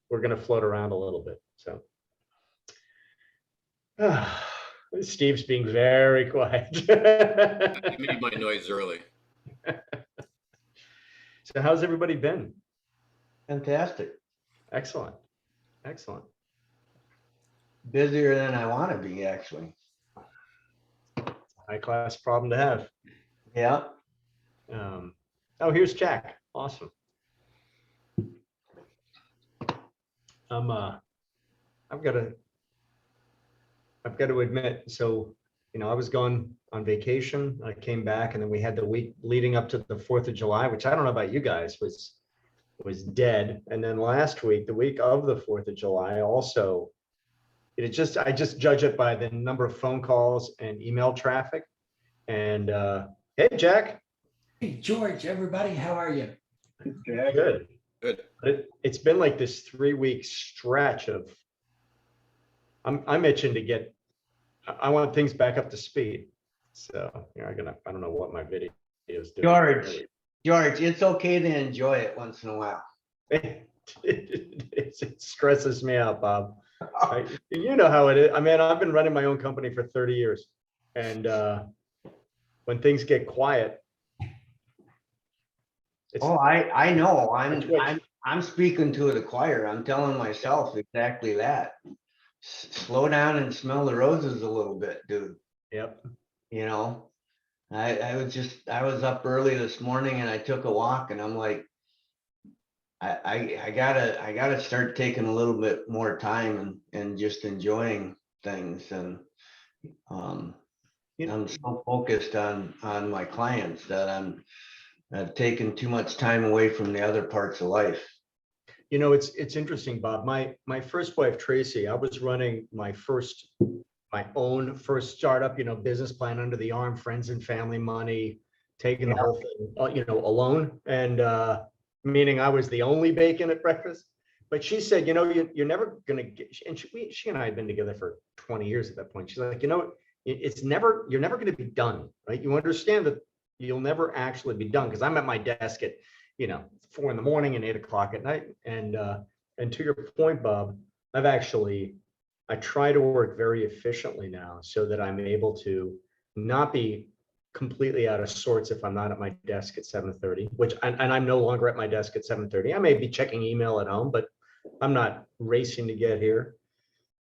we're going to float around a little bit. So Steve's being very quiet. I made my noise early. So how's everybody been? Fantastic. Excellent. Excellent. Busier than I want to be, actually. High class problem to have. Yeah. Oh, here's Jack. Awesome. I've got to admit, so, I was gone on vacation. I came back, and then we had the week leading up to the 4th of July, which I don't know about you guys, was dead. And then last week, the week of the 4th of July, also, I just judge it by the number of phone calls and email traffic. And hey, Jack. Hey, George, everybody, how are you? Good. Good. But it's been like this 3-week stretch of I'm itching to get. I want things back up to speed. So I don't know what my video is doing. George, it's okay to enjoy it once in a while. It stresses me out, Bob. You know how it is. I mean, I've been running my own company for 30 years, and when things get quiet, I know. I'm speaking to the choir. I'm telling myself exactly that. Slow down and smell the roses a little bit, dude. Yep. I was up early this morning and I took a walk, and I'm like, I gotta start taking a little bit more time and just enjoying things. And I'm so focused on my clients that I've taken too much time away from the other parts of life. It's interesting, Bob. My first wife, Tracy, I was running my own first startup, business plan under the arm, friends and family money, taking the whole thing, alone. And meaning I was the only bacon at breakfast. But she said, you're never going to get, and she and I had been together for 20 years at that point. She's like, you're never going to be done, right? You understand that you'll never actually be done, because I'm at my desk at 4 in the morning and 8 o'clock at night. And to your point, Bob, I try to work very efficiently now, so that I'm able to not be completely out of sorts if I'm not at my desk at 7:30, and I'm no longer at my desk at 7:30. I may be checking email at home, but I'm not racing to get here.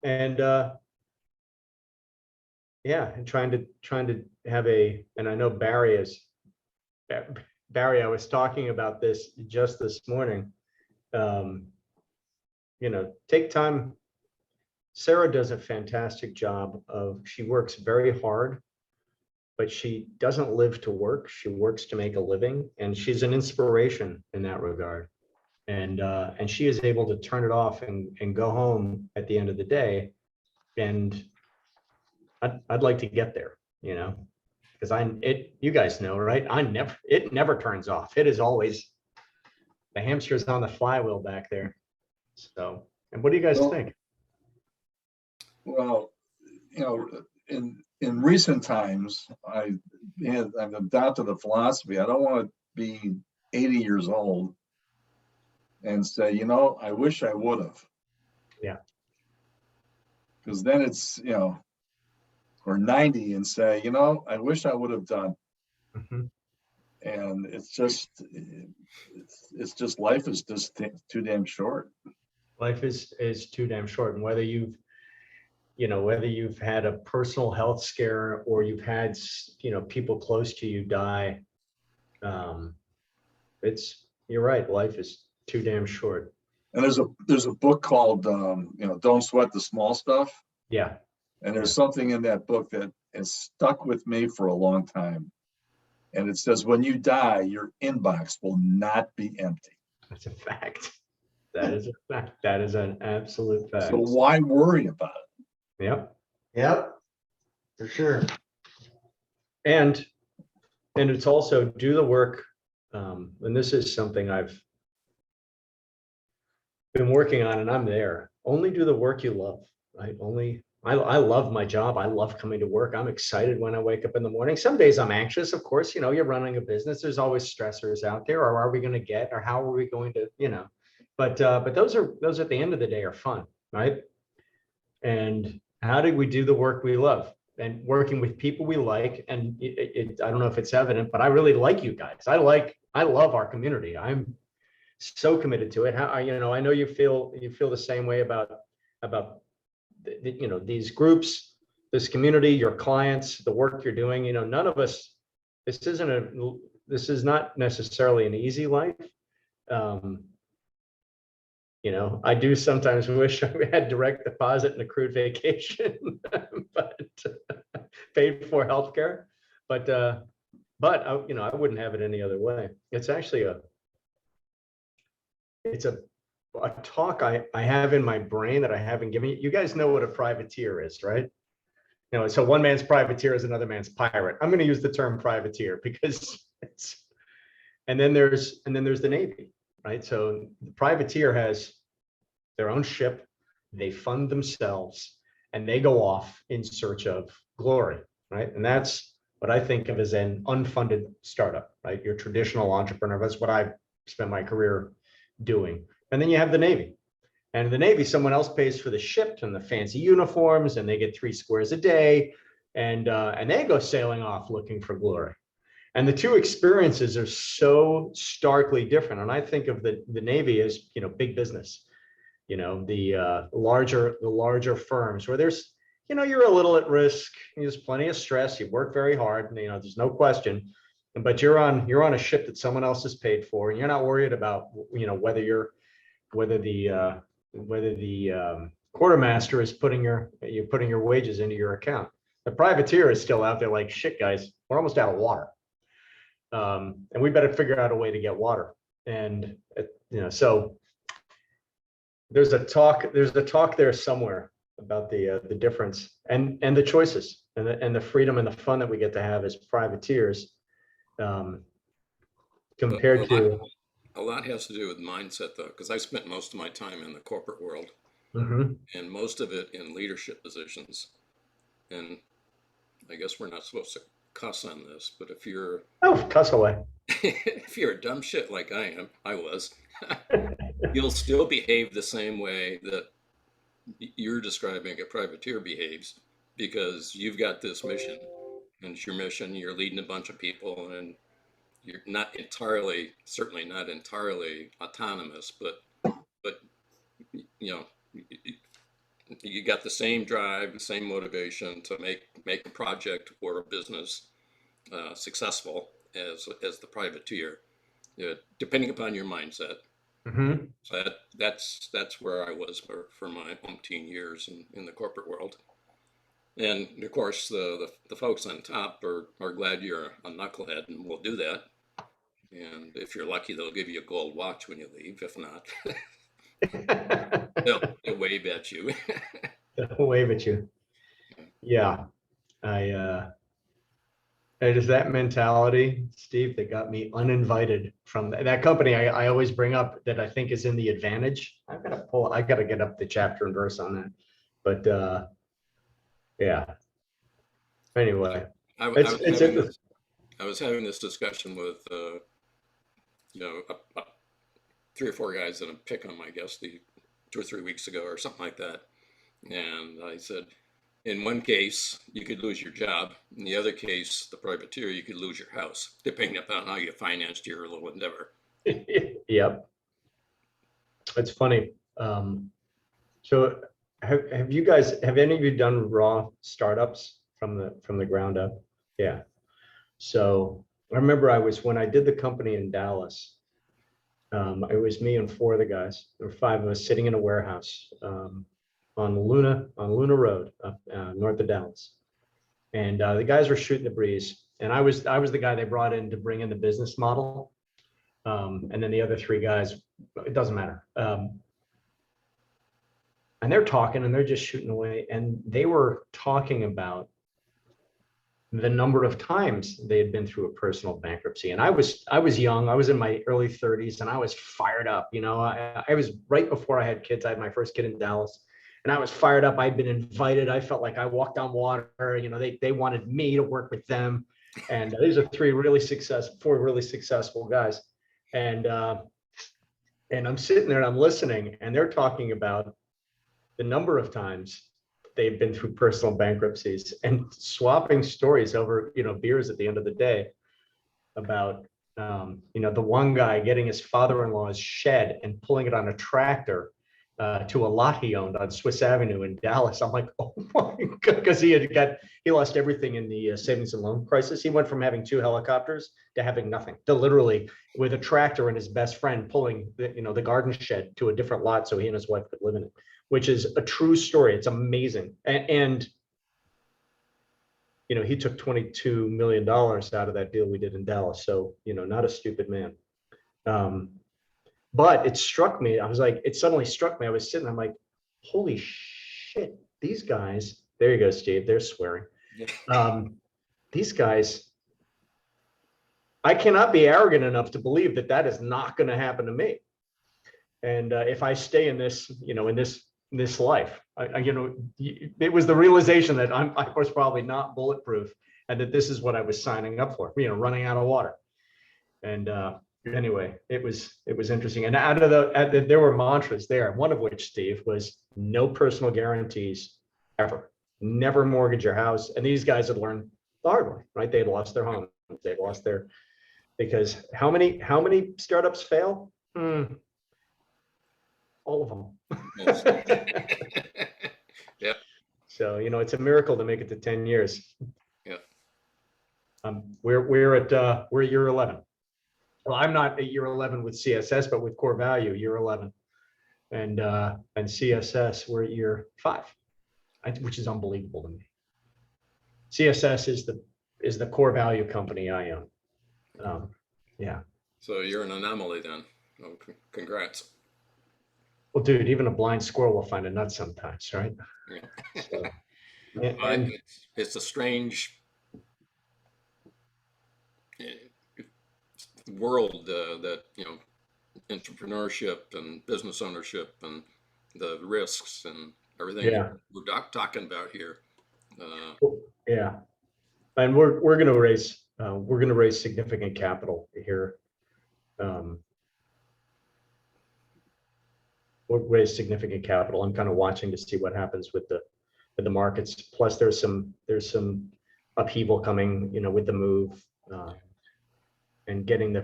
And and trying to have and I know Barry, I was talking about this just this morning. Take time. Sarah does a fantastic job she works very hard, but she doesn't live to work. She works to make a living, and she's an inspiration in that regard. And she is able to turn it off and go home at the end of the day. And I'd like to get there, because you guys know, right? It never turns off. It is always the hamster's on the flywheel back there. So, and what do you guys think? Well, in recent times, I've adopted a philosophy. I don't want to be 80 years old and say, I wish I would have. Yeah. Because then it's, or 90 and say, I wish I would have done. Mm-hmm. And it's just life is just too damn short. Life is too damn short. And whether you've had a personal health scare, or you've had, people close to you die, you're right. Life is too damn short. And there's a book called, Don't Sweat the Small Stuff. Yeah. And there's something in that book that has stuck with me for a long time. And it says, when you die, your inbox will not be empty. That's a fact. That is a fact. That is an absolute fact. So why worry about it? Yep, for sure. And it's also do the work. And this is something I've been working on, and I'm there. Only do the work you love, right? I love my job. I love coming to work. I'm excited when I wake up in the morning. Some days I'm anxious, of course. You're running a business. There's always stressors out there. Or are we going to get, or how are we going to, but those at the end of the day are fun, right? And how do we do the work we love and working with people we like? And I don't know if it's evident, but I really like you guys. I love our community. I'm so committed to it. I know you feel the same way about these groups, this community, your clients, the work you're doing. None of us. This is not necessarily an easy life. I do sometimes wish I had direct deposit and accrued vacation, but paid for healthcare. But I wouldn't have it any other way. It's actually a talk I have in my brain that I haven't given you. You guys know what a privateer is, right? So one man's privateer is another man's pirate. I'm going to use the term privateer because and then there's the Navy, right? So the privateer has their own ship, they fund themselves, and they go off in search of glory, right? And that's what I think of as an unfunded startup, right? Your traditional entrepreneur. That's what I've spent my career doing. And then you have the Navy. And the Navy, someone else pays for the ship and the fancy uniforms, and they get 3 squares a day, and they go sailing off looking for glory. And the two experiences are so starkly different. And I think of the Navy as big business, the larger firms where there's you're a little at risk. There's plenty of stress. You work very hard, and there's no question. But you're on a ship that someone else has paid for, and you're not worried about whether the quartermaster is putting your wages into your account. The privateer is still out there like, shit, guys, we're almost out of water, and we better figure out a way to get water. And so there's a talk there somewhere about the difference and the choices and the freedom and the fun that we get to have as privateers, compared to. A lot has to do with mindset, though, because I spent most of my time in the corporate world, and most of it in leadership positions. And I guess we're not supposed to cuss on this, but if you're cuss away. if you're a dumb shit like I was, you'll still behave the same way that you're describing a privateer behaves, because you've got this mission, and it's your mission. You're leading a bunch of people, and you're certainly not entirely autonomous, but you got the same drive, the same motivation to make a project or a business successful as the privateer, depending upon your mindset. So that's where I was for my umpteen years in the corporate world. And of course, the folks on top are glad you're a knucklehead and will do that. And if you're lucky, they'll give you a gold watch when you leave. If not, they'll wave at you. They'll wave at you. Yeah. It is that mentality, Steve, that got me uninvited from that company. I always bring up that I think is in the advantage. I got to get up the chapter and verse on that. But yeah. Anyway, I was having this discussion with 3 or 4 guys that I'm picking them, I guess, 2 or 3 weeks ago or something like that. And I said, in one case, you could lose your job. In the other case, the privateer, you could lose your house, depending upon how you financed your little endeavor. Yep. It's funny. So have any of you done raw startups from the ground up? Yeah. So I remember when I did the company in Dallas, it was me and 4 of the guys. There were 5 of us sitting in a warehouse on Luna Road, north of Dallas. And the guys were shooting the breeze. And I was the guy they brought in to bring in the business model. And then the other 3 guys, it doesn't matter. And they're talking and they're just shooting away. And they were talking about the number of times they had been through a personal bankruptcy. And I was young, I was in my early 30s, and I was fired up. I was right before I had kids. I had my first kid in Dallas, and I was fired up. I'd been invited. I felt like I walked on water. They wanted me to work with them. And these are 4 really successful guys. And And I'm sitting there and I'm listening, and they're talking about the number of times they've been through personal bankruptcies and swapping stories over, beers at the end of the day about, the one guy getting his father-in-law's shed and pulling it on a tractor to a lot he owned on Swiss Avenue in Dallas. I'm like, oh my God, because he lost everything in the savings and loan crisis. He went from having 2 helicopters to having nothing, to literally with a tractor and his best friend pulling the garden shed to a different lot so he and his wife could live in it, which is a true story. It's amazing. And he took $22 million out of that deal we did in Dallas. So, not a stupid man. But it struck me, it suddenly struck me. I was sitting, I'm like, holy shit, these guys, there you go, Steve, they're swearing. These guys, I cannot be arrogant enough to believe that is not going to happen to me. And if I stay in this, in this life, it was the realization that I was probably not bulletproof, and that this is what I was signing up for, running out of water. And anyway, it was interesting. And out of there were mantras there, one of which, Steve, was no personal guarantees ever. Never mortgage your house. And these guys had learned the hard way, right? They had lost their home. They lost their, because how many startups fail? All of them. Yeah. So, it's a miracle to make it to 10 years. Yeah. We're at year 11. Well, I'm not at year 11 with CSS, but with Core Value, year 11. And CSS, we're at year 5, which is unbelievable to me. CSS is the Core Value company I own. Yeah. So you're an anomaly then. Oh, congrats. Well, dude, even a blind squirrel will find a nut sometimes, right? Yeah. So, and it's a strange world that entrepreneurship and business ownership and the risks and everything we're talking about here. Yeah, and we're going to raise significant capital here. We'll raise significant capital. I'm kind of watching to see what happens with the markets. Plus, there's some upheaval coming, with the move, and getting the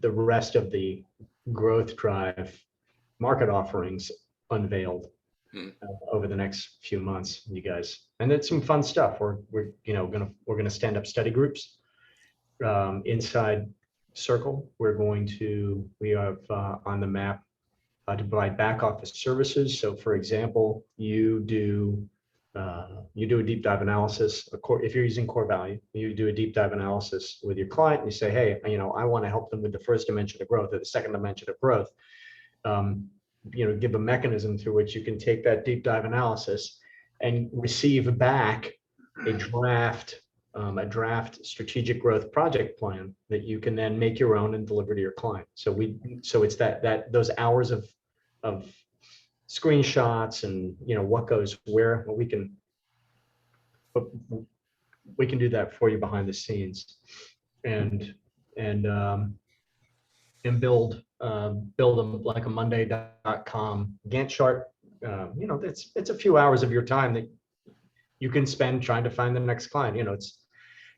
rest of the growth drive market offerings unveiled over the next few months, you guys. And it's some fun stuff. We're gonna stand up study groups inside Circle. We have on the map to provide back office services. So, for example, you do a deep dive analysis. If you're using Core Value, you do a deep dive analysis with your client, and you say, hey, I want to help them with the first dimension of growth or the second dimension of growth. Give a mechanism through which you can take that deep dive analysis and receive back a draft strategic growth project plan that you can then make your own and deliver to your client. So it's that those hours of screenshots and what goes where. Well, we can do that for you behind the scenes, and build them like a Monday.com Gantt chart. It's a few hours of your time that you can spend trying to find the next client. It's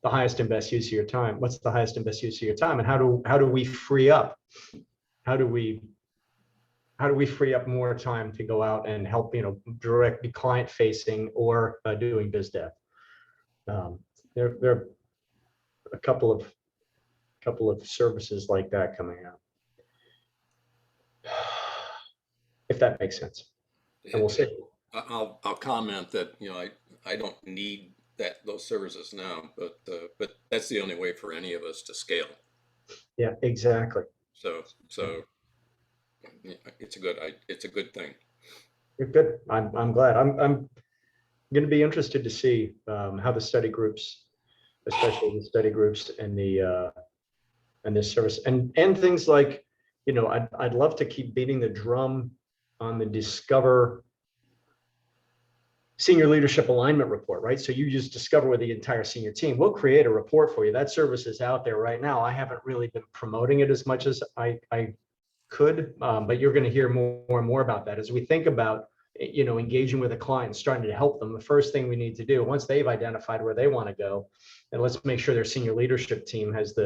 the highest and best use of your time. What's the highest and best use of your time, and how do we free up? How do we free up more time to go out and help, directly client facing or doing biz dev? There are a couple of services like that coming out, if that makes sense. And we'll see. I'll comment that I don't need those services now, but that's the only way for any of us to scale. Yeah, exactly. So it's a good thing. You're good. I'm glad. I'm going to be interested to see how the study groups, especially the study groups and this service and things like, I'd love to keep beating the drum on the Discover Senior Leadership Alignment Report, right? So you just discover with the entire senior team. We'll create a report for you. That service is out there right now. I haven't really been promoting it as much as I could, but you're going to hear more and more about that as we think about, engaging with a client and starting to help them. The first thing we need to do, once they've identified where they want to go, and let's make sure their senior leadership team has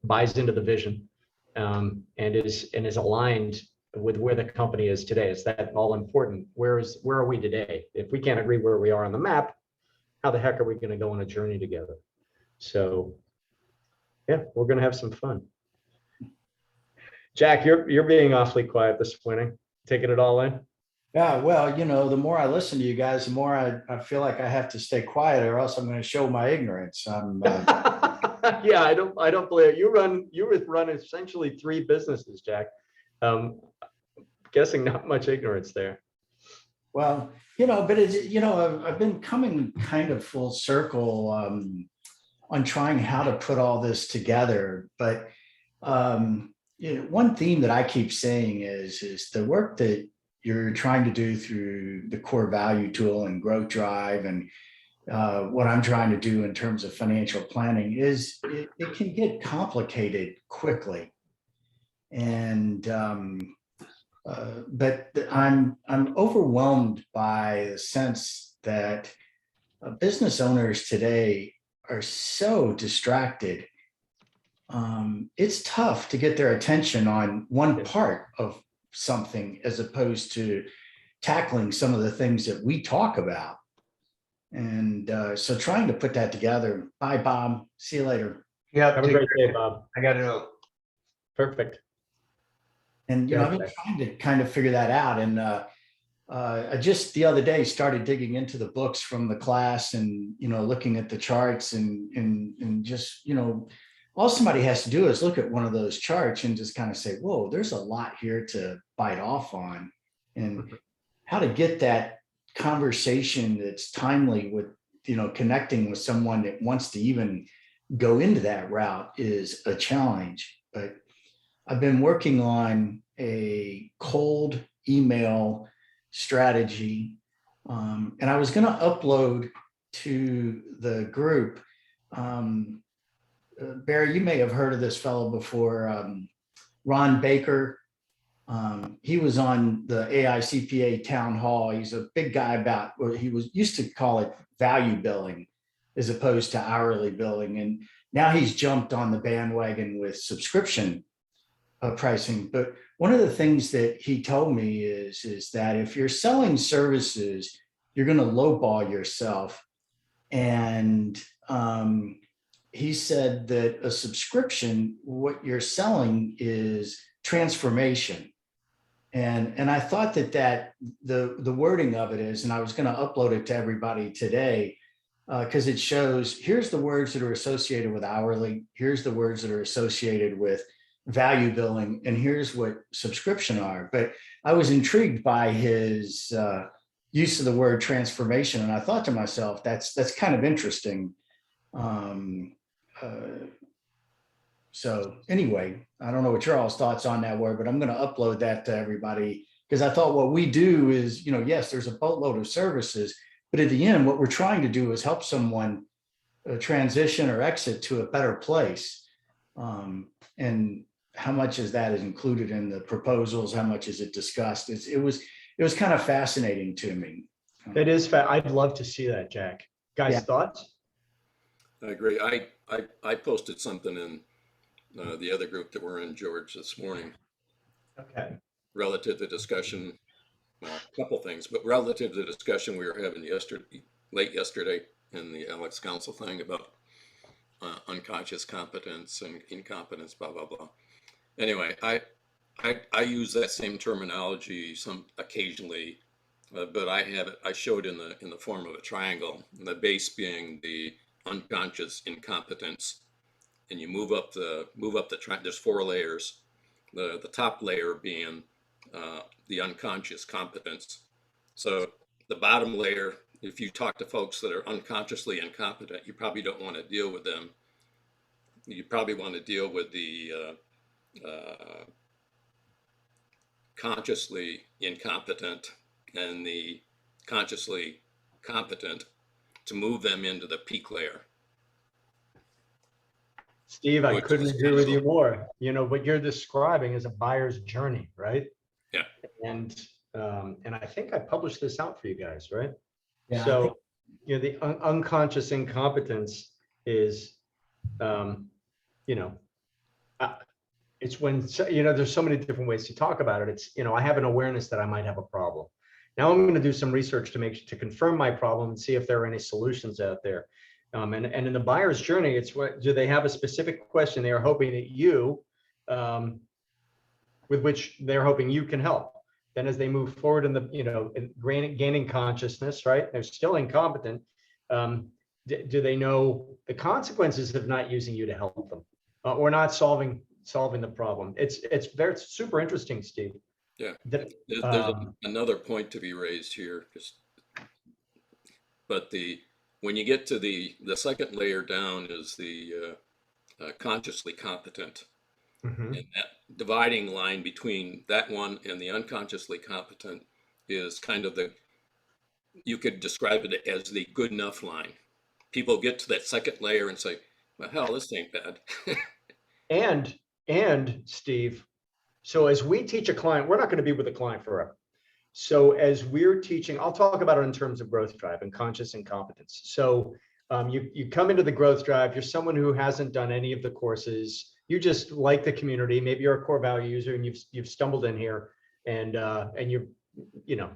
buys into the vision, and is aligned with where the company is today. Is that all important? Where are we today? If we can't agree where we are on the map, how the heck are we going to go on a journey together? So yeah, we're going to have some fun. Jack, you're being awfully quiet this morning. Taking it all in. Yeah, well, the more I listen to you guys, the more I feel like I have to stay quiet, or else I'm going to show my ignorance. Yeah, I don't believe you run essentially 3 businesses, Jack. Guessing not much ignorance there. Well, but I've been coming kind of full circle on trying how to put all this together. But one theme that I keep saying is the work that you're trying to do through the core value tool and growth drive, and what I'm trying to do in terms of financial planning is it can get complicated quickly. And but I'm overwhelmed by the sense that business owners today are so distracted. It's tough to get their attention on one part of something as opposed to tackling some of the things that we talk about. And so trying to put that together. Bye, Bob. See you later. Yeah. Have a great day, Bob. I got to know. Perfect. And I've been trying to kind of figure that out. And I just the other day started digging into the books from the class, and looking at the charts, and just all somebody has to do is look at one of those charts and just kind of say, whoa, there's a lot here to bite off on, and how to get that conversation that's timely with connecting with someone that wants to even go into that route is a challenge. But I've been working on a cold email strategy, and I was going to upload to the group. Barry, you may have heard of this fellow before, Ron Baker. He was on the AICPA town hall. He's a big guy about, well, he used to call it value billing as opposed to hourly billing. And now he's jumped on the bandwagon with subscription pricing. But one of the things that he told me is that if you're selling services, you're going to lowball yourself. And he said that a subscription, what you're selling is transformation. And I thought that the wording of it is, and I was going to upload it to everybody today, because it shows, here's the words that are associated with hourly, here's the words that are associated with value billing, and here's what subscription are. But I was intrigued by his use of the word transformation, and I thought to myself, that's kind of interesting. So anyway, I don't know what your all's thoughts on that were, but I'm going to upload that to everybody, because I thought what we do is, yes, there's a boatload of services, but at the end, what we're trying to do is help someone transition or exit to a better place. And how much is that is included in the proposals? How much is it discussed? It was kind of fascinating to me. It is. I'd love to see that, Jack. Guys, Yeah. Thoughts? I agree. I posted something in the other group that we're in, George, this morning, Okay. relative to discussion, well, a couple things, but relative to the discussion we were having late yesterday in the Alex Council thing about unconscious competence and incompetence, blah, blah, blah. Anyway, I use that same terminology occasionally, but I showed in the form of a triangle, and the base being the unconscious incompetence, and you move up the there's 4 layers. The top layer being the unconscious competence. So the bottom layer, if you talk to folks that are unconsciously incompetent, you probably don't want to deal with them. You probably want to deal with the consciously incompetent and the consciously competent, to move them into the peak layer. Steve, I which couldn't is agree kind with of you more. You know, what you're describing is a buyer's journey, right? Yeah. And I think I published this out for you guys, right? Yeah, I So, think- you know, the unconscious incompetence is, you know, uh, it's when, you know, there's so many different ways to talk about it. It's, you know, I have an awareness that I might have a problem. Now I'm going to do some research to confirm my problem and see if there are any solutions out there. And in the buyer's journey, it's what, do they have a specific question they are hoping that you, with which they're hoping you can help. Then as they move forward in the, you know, gaining consciousness, right? They're still incompetent. Do they know the consequences of not using you to help them or not solving the problem? It's very super interesting, Steve. Yeah. That, There's another point to be raised here, but when you get to the second layer down is the consciously competent, mhm. and that dividing line between that one and the unconsciously competent is kind of you could describe it as the good enough line. People get to that second layer and say, well, hell, this ain't bad. And Steve, so as we teach a client, we're not going to be with a client forever. So as we're teaching, I'll talk about it in terms of growth drive and conscious incompetence. So you come into the growth drive, you're someone who hasn't done any of the courses, you just like the community, maybe you're a core value user and you've stumbled in here and you're, you know,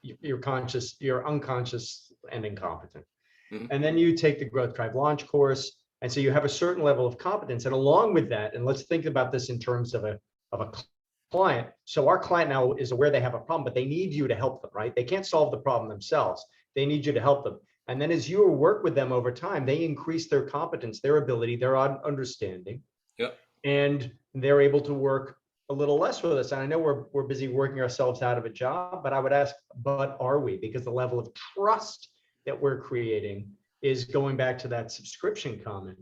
you're conscious, you're unconscious and incompetent. Mhm. And then you take the growth drive launch course. And so you have a certain level of competence. And along with that, and let's think about this in terms of a client. So our client now is aware they have a problem, but they need you to help them, right? They can't solve the problem themselves. They need you to help them. And then as you work with them over time, they increase their competence, their ability, their understanding. Yep. And they're able to work a little less with us. And I know we're busy working ourselves out of a job, but I would ask, but are we? Because the level of trust that we're creating is going back to that subscription comment.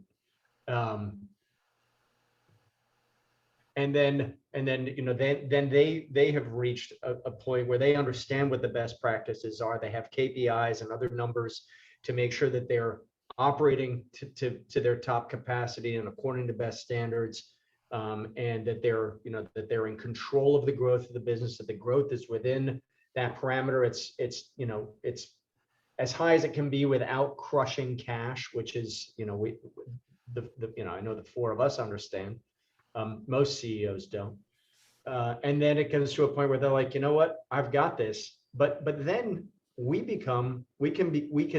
And then, you know, then they have reached a point where they understand what the best practices are. They have KPIs and other numbers to make sure that they're operating to their top capacity and according to best standards. And that they're, you know, that they're in control of the growth of the business, that the growth is within that parameter. It's, you know, it's as high as it can be without crushing cash, which is, you know, you know, I know the four of us understand. Most CEOs don't. And then it comes to a point where they're like, you know what, I've got this. But then we can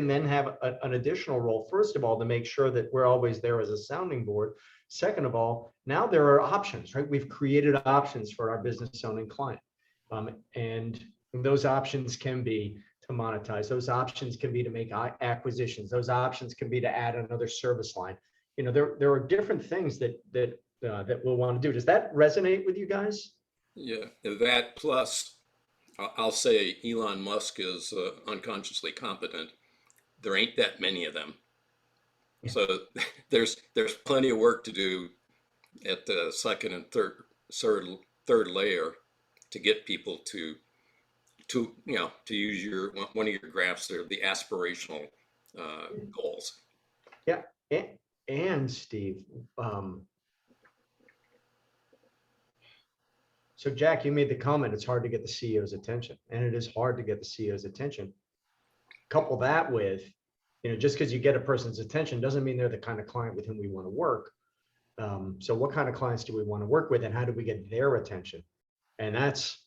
then have an additional role, first of all, to make sure that we're always there as a sounding board. Second of all, now there are options, right? We've created options for our business owning client. And those options can be to monetize. Those options can be to make acquisitions. Those options can be to add another service line. You know, there are different things that we'll want to do. Does that resonate with you guys? Yeah, that plus, I'll say Elon Musk is unconsciously competent. There ain't that many of them. Yeah. So there's plenty of work to do at the second and third layer to get people to you know, to use one of your graphs there, the aspirational goals. Yeah, and Steve, so Jack, you made the comment, it's hard to get the CEO's attention, and it is hard to get the CEO's attention. Couple that with, you know, just because you get a person's attention doesn't mean they're the kind of client with whom we want to work. So what kind of clients do we want to work with, and how do we get their attention? And that's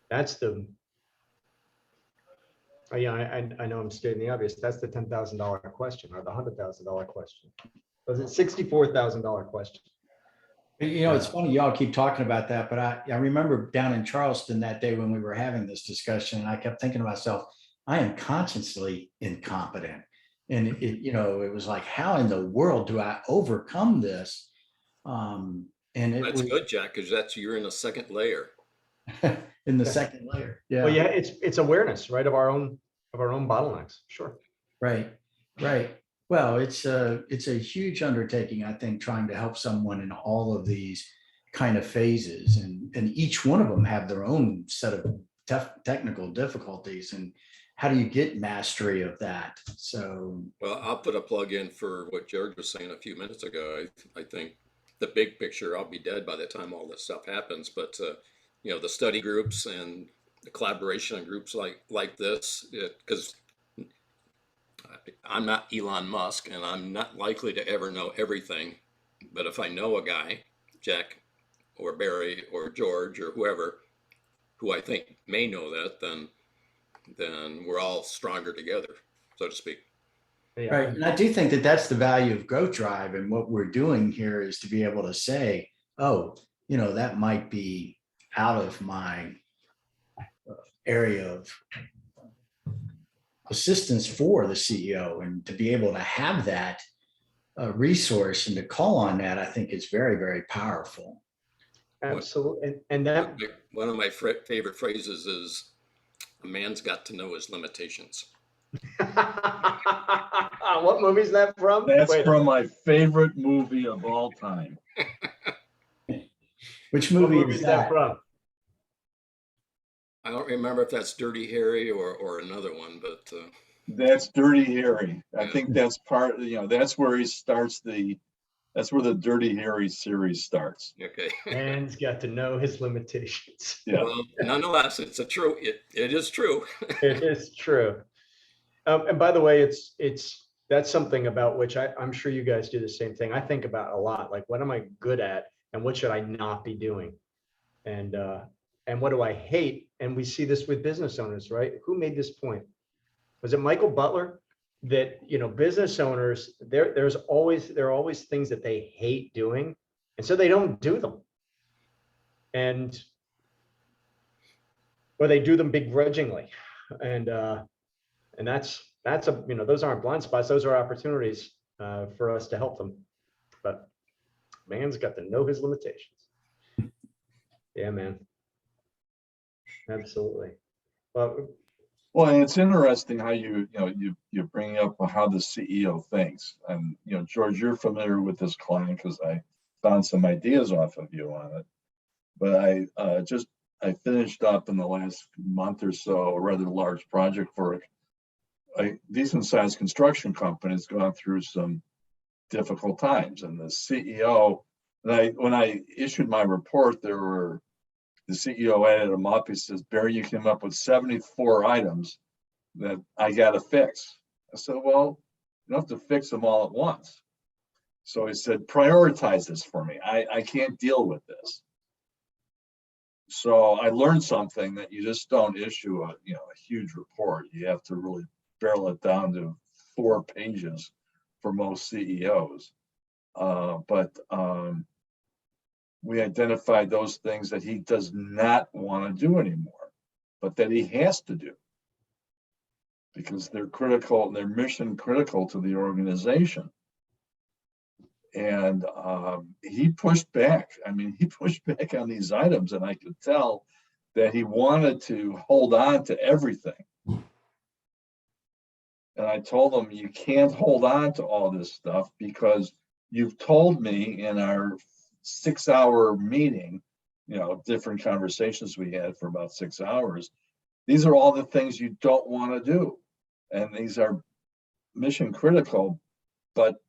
the, yeah, I know I'm stating the obvious. That's the $10,000 question or the $100,000 question. Was it $64,000 question? You know, it's funny, y'all keep talking about that, but I remember down in Charleston that day when we were having this discussion, and I kept thinking to myself, I am consciously incompetent. And you know, it was like, how in the world do I overcome this? And That's good, Jack, because you're in a second layer. in the second layer. Yeah. Well, yeah, it's awareness, right, of our own bottlenecks. Sure. Right. Well, it's a huge undertaking, I think, trying to help someone in all of these kind of phases, and each one of them have their own set of technical difficulties, and how do you get mastery of that? So, Well, I'll put a plug in for what George was saying a few minutes ago. I think the big picture, I'll be dead by the time all this stuff happens, but the study groups and the collaboration in groups like this, because I'm not Elon Musk and I'm not likely to ever know everything. But if I know a guy, Jack or Barry or George or whoever, who I think may know that, then we're all stronger together, so to speak. Yeah. right. And I do think that that's the value of Growth Drive. And what we're doing here is to be able to say, oh, that might be out of my area of assistance for the CEO, and to be able to have that resource and to call on that, I think is very, very powerful. Absolutely. And that, One of my favorite phrases is, a man's got to know his limitations. what movie is that from? That's Wait, from my favorite movie of all time. Which what movie movie is that? from? I don't remember if that's Dirty Harry or another one, but That's Dirty Harry. I think that's that's where he starts that's where the Dirty Harry series starts. okay. Man's got to know his limitations. Yeah. Well, nonetheless, it is true. It is true. And by the way, that's something about which I'm sure you guys do the same thing. I think about a lot, like, what am I good at and what should I not be doing? And what do I hate? And we see this with business owners, right? Who made this point? Was it Michael Butler? That, business owners, there are always things that they hate doing, and so they don't do them. Or they do them begrudgingly. And that's those aren't blind spots, those are opportunities for us to help them. But man's got to know his limitations. Yeah, man. Absolutely. Well, and it's interesting how you bring up how the CEO thinks. And George, you're familiar with this client because I found some ideas off of you on it. But I finished up in the last month or so a rather large project for a decent sized construction company that's gone through some difficult times. And the CEO, when I issued my report, the CEO added them up. He says, Barry, you came up with 74 items that I got to fix. I said, well, you don't have to fix them all at once. So he said, prioritize this for me. I can't deal with this. So I learned something, that you just don't issue a huge report. You have to really barrel it down to 4 pages for most CEOs. But we identified those things that he does not want to do anymore, but that he has to do because they're critical, they're mission critical to the organization. And he pushed back. I mean, he pushed back on these items, and I could tell that he wanted to hold on to everything. And I told him, you can't hold on to all this stuff because you've told me in our 6-hour meeting, different conversations we had for about 6 hours. These are all the things you don't want to do. And these are mission critical, but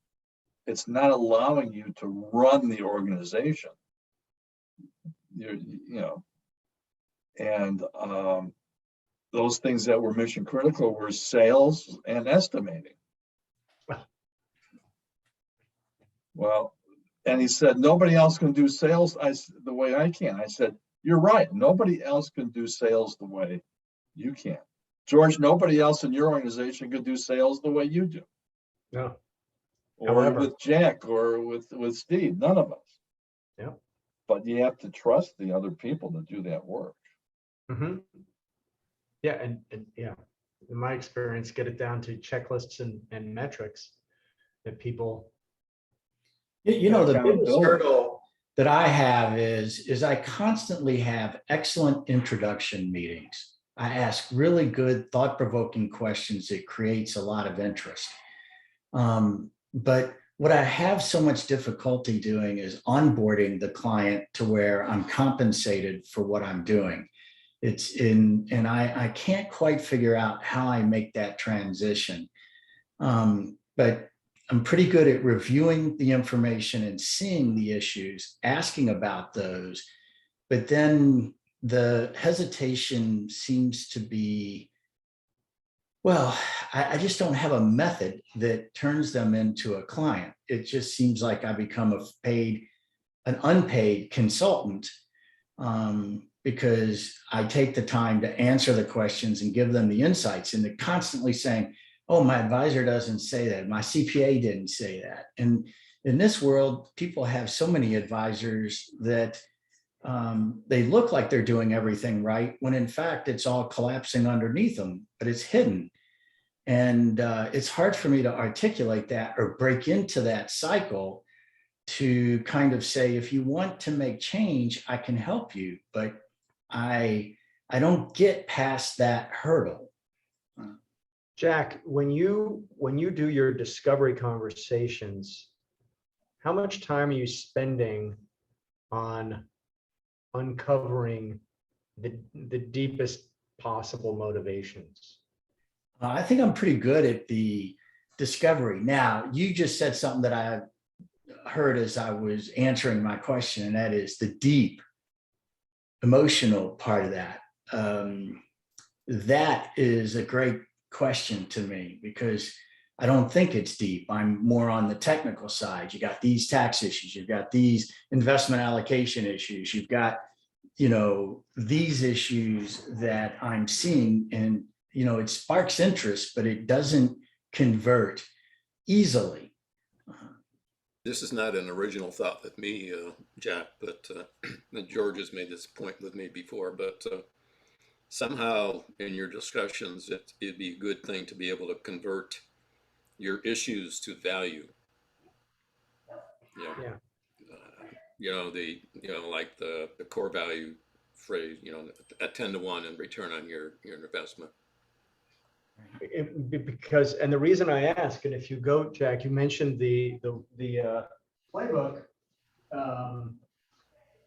it's not allowing you to run the organization. And those things that were mission critical were sales and estimating. Well, and he said, nobody else can do sales the way I can. I said, you're right. Nobody else can do sales the way you can. George, nobody else in your organization can do sales the way you do. No. Or However, with Jack or with Steve, none of us. Yeah. But you have to trust the other people to do that work. Mm-hmm. Yeah. And yeah, in my experience, get it down to checklists and metrics that people. The biggest hurdle that I have is I constantly have excellent introduction meetings. I ask really good, thought-provoking questions that creates a lot of interest. But what I have so much difficulty doing is onboarding the client to where I'm compensated for what I'm doing. And I can't quite figure out how I make that transition. But I'm pretty good at reviewing the information and seeing the issues, asking about those. But then the hesitation seems to be, well, I just don't have a method that turns them into a client. It just seems like I become an unpaid consultant, because I take the time to answer the questions and give them the insights, and they're constantly saying, oh, my advisor doesn't say that. My CPA didn't say that. And in this world, people have so many advisors that they look like they're doing everything right, when in fact, it's all collapsing underneath them, but it's hidden. And it's hard for me to articulate that or break into that cycle to kind of say, if you want to make change, I can help you, but I don't get past that hurdle. Jack, when you do your discovery conversations, how much time are you spending on uncovering the deepest possible motivations? I think I'm pretty good at the discovery. Now, you just said something that I heard as I was answering my question, and that is the deep emotional part of that. That is a great question to me, because I don't think it's deep. I'm more on the technical side. You got these tax issues, you've got these investment allocation issues, you've got, these issues that I'm seeing, and, it sparks interest, but it doesn't convert easily. This is not an original thought with me, Jack, but George has made this point with me before, but somehow in your discussions, it'd be a good thing to be able to convert your issues to value. Yeah. Like the core value phrase, a 10 to 1 in return on your investment. Because, and the reason I ask, and if you go, Jack, you mentioned the playbook.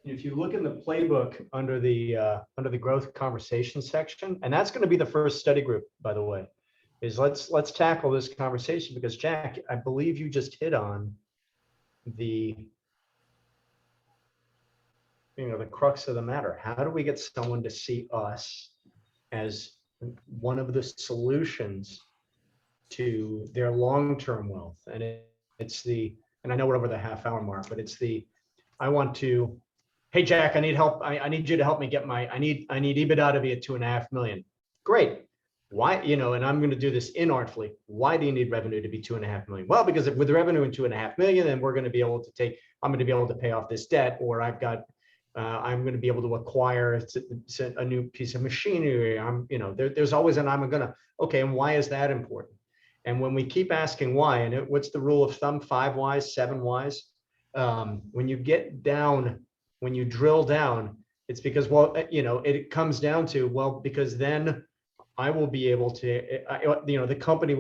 If you look in the playbook under the growth conversation section, and that's going to be the first study group, by the way, is let's tackle this conversation, because Jack, I believe you just hit on the crux of the matter. How do we get someone to see us as one of the solutions to their long-term wealth? And and I know we're over the half-hour mark, but hey, Jack, I need help. I need you to help me get I need EBITDA to be at 2.5 million. Great. Why, and I'm going to do this inartfully. Why do you need revenue to be 2.5 million? Well, because with revenue in 2.5 million, then I'm going to be able to pay off this debt, or I'm going to be able to acquire a new piece of machinery. There's always an okay, and why is that important? And when we keep asking why, and what's the rule of thumb, 5 whys, 7 whys? When you drill down, it's because, it comes down to, because then I will be able to, the company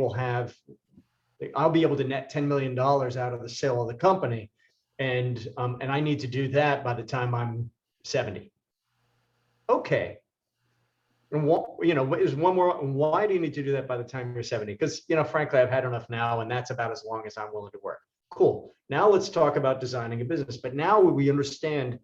I'll be able to net $10 million out of the sale of the company. And I need to do that by the time I'm 70. Okay. And is one more, why do you need to do that by the time you're 70? Because, frankly, I've had enough now, and that's about as long as I'm willing to work. Cool. Now let's talk about designing a business. But now we understand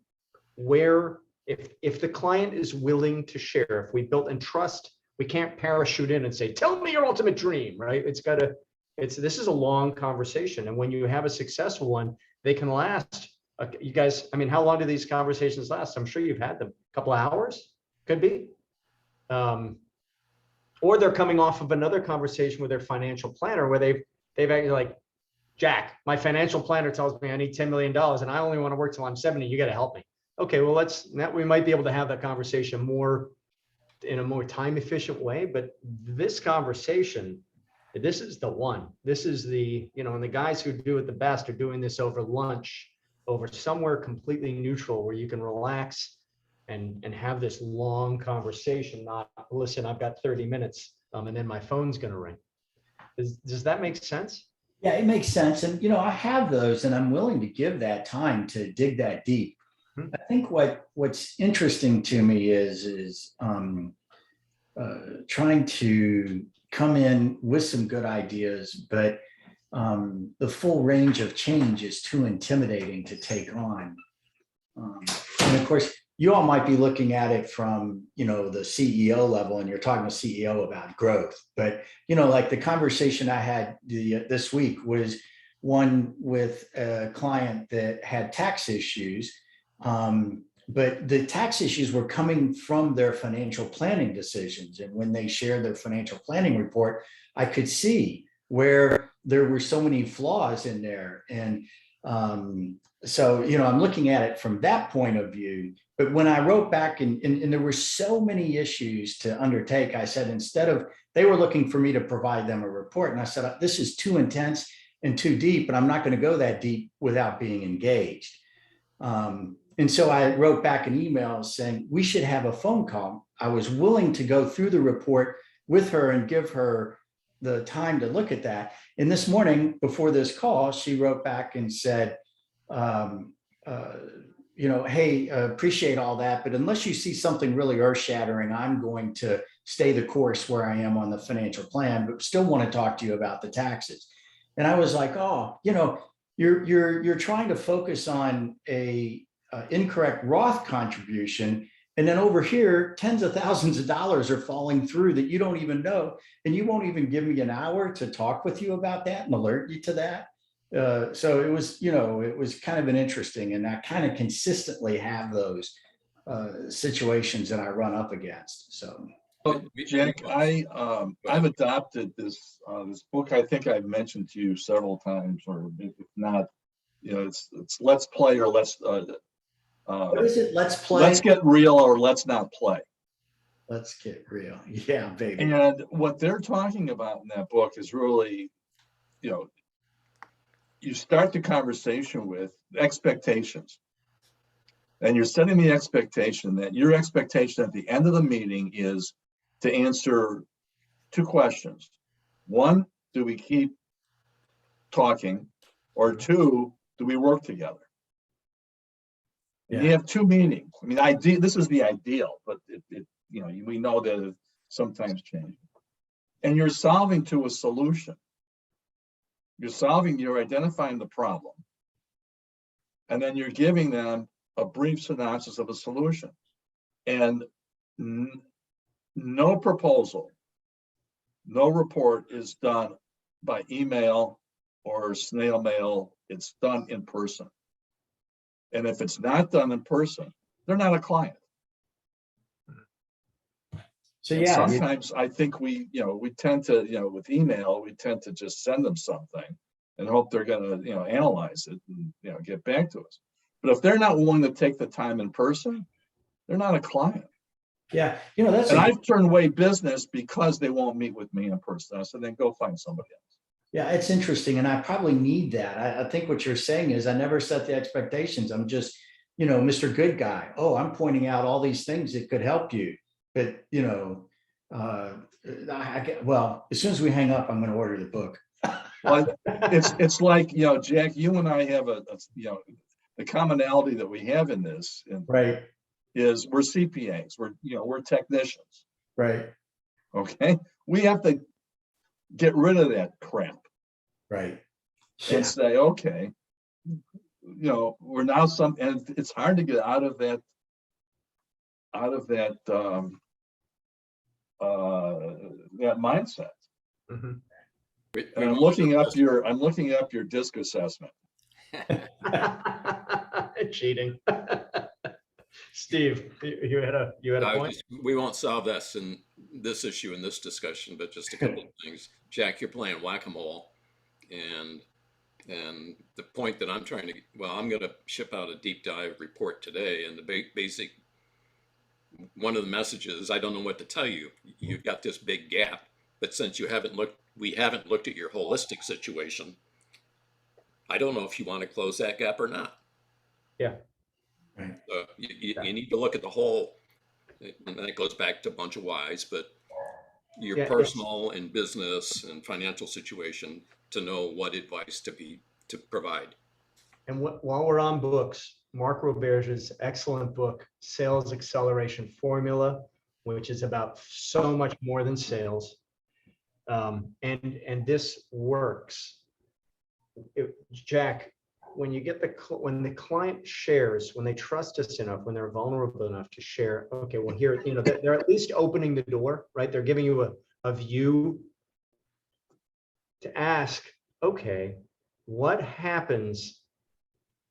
where, if the client is willing to share, if we built in trust, we can't parachute in and say, tell me your ultimate dream, right? This is a long conversation. And when you have a successful one, they can last. You guys, how long do these conversations last? I'm sure you've had them. A couple of hours, could be. Or they're coming off of another conversation with their financial planner where they've actually like, Jack, my financial planner tells me I need $10 million and I only want to work till I'm 70. You got to help me. Okay, well, we might be able to have that conversation in a more time efficient way. But this conversation, this is the one. This is and the guys who do it the best are doing this over lunch, over somewhere completely neutral where you can relax and have this long conversation, not listen, I've got 30 minutes and then my phone's going to ring. Does that make sense? Yeah, it makes sense. And, I have those, and I'm willing to give that time to dig that deep. I think what's interesting to me is trying to come in with some good ideas, but the full range of change is too intimidating to take on. And of course, you all might be looking at it from, the CEO level, and you're talking to CEO about growth. But, like the conversation I had this week was one with a client that had tax issues. But the tax issues were coming from their financial planning decisions. And when they shared their financial planning report, I could see where there were so many flaws in there. And so, I'm looking at it from that point of view. But when I wrote back and there were so many issues to undertake, I said, they were looking for me to provide them a report. And I said, this is too intense and too deep, and I'm not going to go that deep without being engaged. And so I wrote back an email saying we should have a phone call. I was willing to go through the report with her and give her the time to look at that. And this morning before this call, she wrote back and said, hey, appreciate all that, but unless you see something really earth shattering, I'm going to stay the course where I am on the financial plan, but still want to talk to you about the taxes. And I was like, you're trying to focus on a incorrect Roth contribution. And then over here, tens of thousands of dollars are falling through that you don't even know. And you won't even give me an hour to talk with you about that and alert you to that. So it was kind of an interesting, and I kind of consistently have those situations that I run up against. So. Jack, I've adopted this book. I think I've mentioned to you several times, or if not, it's Let's Play or Let's. What is it? Let's Play. Let's Get Real or Let's Not Play. Let's Get Real. Yeah, baby. And what they're talking about in that book is really, you start the conversation with expectations. And you're setting the expectation that your expectation at the end of the meeting is to answer two questions. One, do we keep talking? Or two, do we work together? Yeah. You have two meetings. I mean, this is the ideal, but we know that it sometimes changes. And you're solving to a solution. You're identifying the problem. And then you're giving them a brief synopsis of a solution. And no proposal, no report is done by email or snail mail. It's done in person. And if it's not done in person, they're not a client. So yeah, sometimes I think we tend to, with email, we tend to just send them something and hope they're going to, analyze it and, get back to us. But if they're not willing to take the time in person, they're not a client. Yeah, I've turned away business because they won't meet with me in person. I said, then go find somebody else. Yeah, it's interesting, and I probably need that. I think what you're saying is I never set the expectations. I'm just, Mr. Good Guy. Oh, I'm pointing out all these things that could help you, but as soon as we hang up, I'm going to order the book. Well, it's like Jack, you and I have the commonality that we have in this, right, is we're CPAs. We're technicians, right? Okay, we have to get rid of that crap, right? And say, okay, we're now and it's hard to get out of that that mindset. Mm-hmm. And I'm looking up your DISC assessment. Cheating. Steve, you had a point? We won't solve this issue in this discussion, but just a couple of things. Jack, you're playing whack-a-mole, and the point that I'm trying to, I'm going to ship out a deep dive report today, and the basic, one of the messages, I don't know what to tell you. You've got this big gap, but since we haven't looked at your holistic situation, I don't know if you want to close that gap or not. Yeah. Right. So you need to look at the whole, and that goes back to a bunch of whys, but your personal and business and financial situation to know what advice to provide. And while we're on books, Mark Roberge's excellent book, Sales Acceleration Formula, which is about so much more than sales. And this works. Jack, when you get when the client shares, when they trust us enough, when they're vulnerable enough to share, okay, well here, they're at least opening the door, right? They're giving you a view to ask, okay, what happens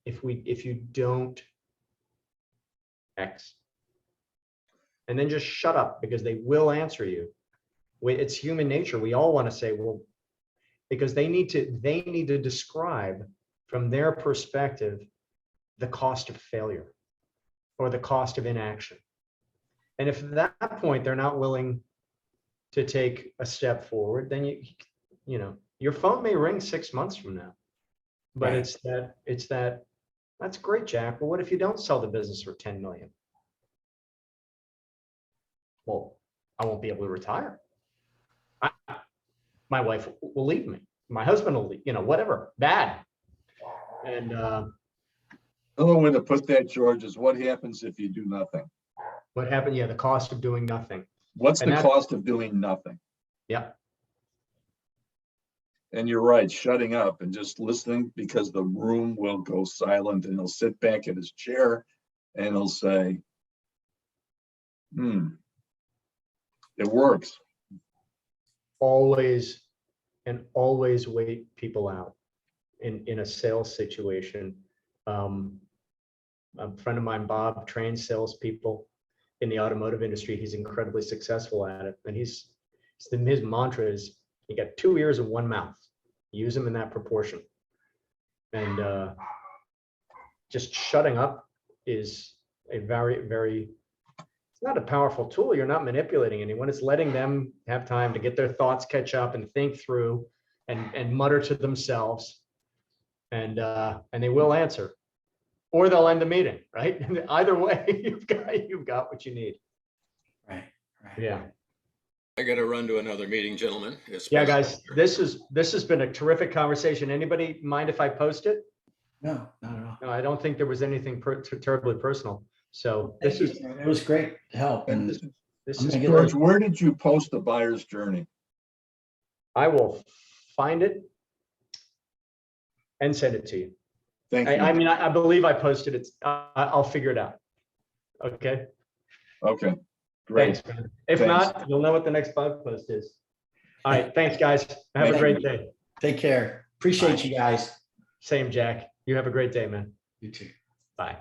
if you don't X? And then just shut up, because they will answer you. It's human nature. We all want to say, well, because they need to describe from their perspective the cost of failure or the cost of inaction. And if at that point they're not willing to take a step forward, then your phone may ring 6 months from now. But right. That's great, Jack. But what if you don't sell the business for 10 million? Well, I won't be able to retire. My wife will leave me. My husband will leave, whatever, bad. And another way to put that, George, is what happens if you do nothing? What happened? Yeah, the cost of doing nothing. What's the cost of doing nothing? Yeah. And you're right, shutting up and just listening, because the room will go silent, and he'll sit back in his chair and he'll say, it works. Always wait people out in a sales situation. A friend of mine, Bob, trains salespeople in the automotive industry. He's incredibly successful at it. And his mantra is, you got 2 ears and 1 mouth. Use them in that proportion. And just shutting up is a very, very, it's not a powerful tool. You're not manipulating anyone. It's letting them have time to get their thoughts, catch up, and think through, and mutter to themselves. And they will answer, or they'll end the meeting, right? Either way, you've got what you need. Right. Yeah. I got to run to another meeting, gentlemen. Yeah, guys, this has been a terrific conversation. Anybody mind if I post it? No, not at all. No, I don't think there was anything terribly personal. So it was great help. And this is George, where did you post the buyer's journey? I will find it and send it to you. Thank you. I mean, I believe I posted it. I'll figure it out. Okay. Okay. Great. Thanks, man. If not, you'll know what the next blog post is. All right. Thanks, guys. Have a great day. Take care. Appreciate you guys. Same, Jack. You have a great day, man. You too. Bye.